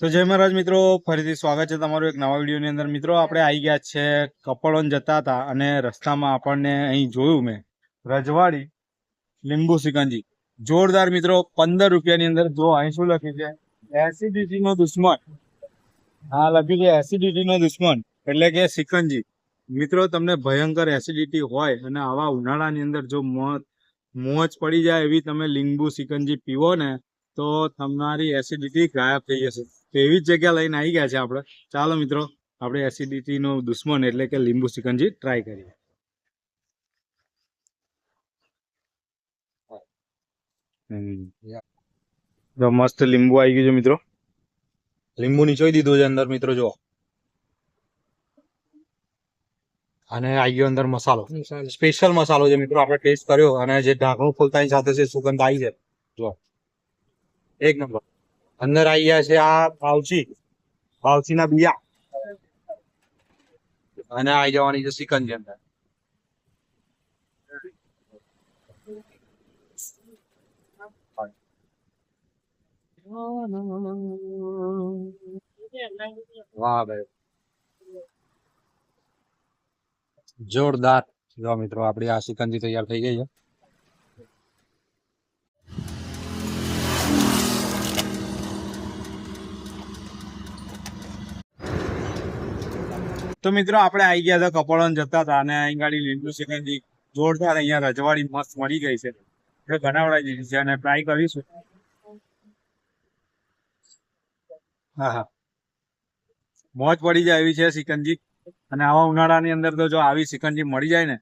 તો જય મહારાજ મિત્રો, ફરીથી સ્વાગત છે તમારું એક નવા વિડીયોની અંદર. મિત્રો આપણે આવી ગયા છે કપડવન જતા હતા અને રસ્તામાં આપણને અહીં જોયું મેં રજવાડી લીંબુ સિકંજી જોરદાર મિત્રો. 15 રૂપિયાની અંદર જો અહીં શું લખ્યું છે, એસિડિટી નો દુશ્મન. હા, લખ્યું છે એસિડિટી નો દુશ્મન એટલે કે સિકંજી. મિત્રો તમને ભયંકર એસિડિટી હોય અને આવા ઉનાળાની અંદર જો મોજ પડી જાય એવી તમે લીંબુ સિકંજી પીવો ને તો તમારી એસિડિટી ગાયબ થઈ જશે. તો એવી જ જગ્યા લઈને આવી ગયા છે આપણે. ચાલો મિત્રો, આપણે એસિડિટી નો દુશ્મન એટલે કે લીંબુ સિકંજી ટ્રાય કરીએ. જો મસ્ત લીંબુ આવી ગયું છે મિત્રો. લીંબુ નીચોઈ દીધું છે અંદર મિત્રો. જો અને આવી ગયો અંદર મસાલો, સ્પેશિયલ મસાલો છે મિત્રો. આપણે ટેસ્ટ કર્યો અને જે ઢાંકણું ખોલતાની સાથે છે સુગંધ આવી છે. જો એક નંબર. અંદર આવી ગયા છે આ ભાવચી ના બિયા અને આવી જવાની છે સિકંજી અંદર. વાહ ભાઈ, જોરદાર. જો મિત્રો આપડી આ સિકંજી તૈયાર થઈ ગઈ છે. તો મિત્રો આપણે આવી ગયા હતા કપડવન જતા હતા અને અહીં ગાડી લીંબુ સિકંજી જોરદાર અહીંયા રજવાડી મસ્ત મળી ગઈ છે. એટલે બનાવડાવી દીધી છે અને ટ્રાય કરીશું. હા હા, મોજ પડી જાય એવી છે સિકંજી. અને આવા ઉનાળાની અંદર તો જો આવી સિકંજી મળી જાય ને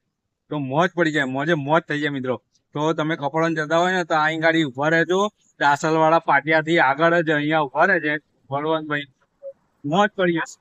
તો મોજ પડી જાય, મોજ થઈ જાય મિત્રો. તો તમે કપડવન જતા હોય ને તો અહીં ગાડી ઉભા રહેજો. દાસલ વાળા પાટિયાથી આગળ જ અહીંયા ઉભા રહેજે બળવંતભાઈ. મોજ પડી જશે.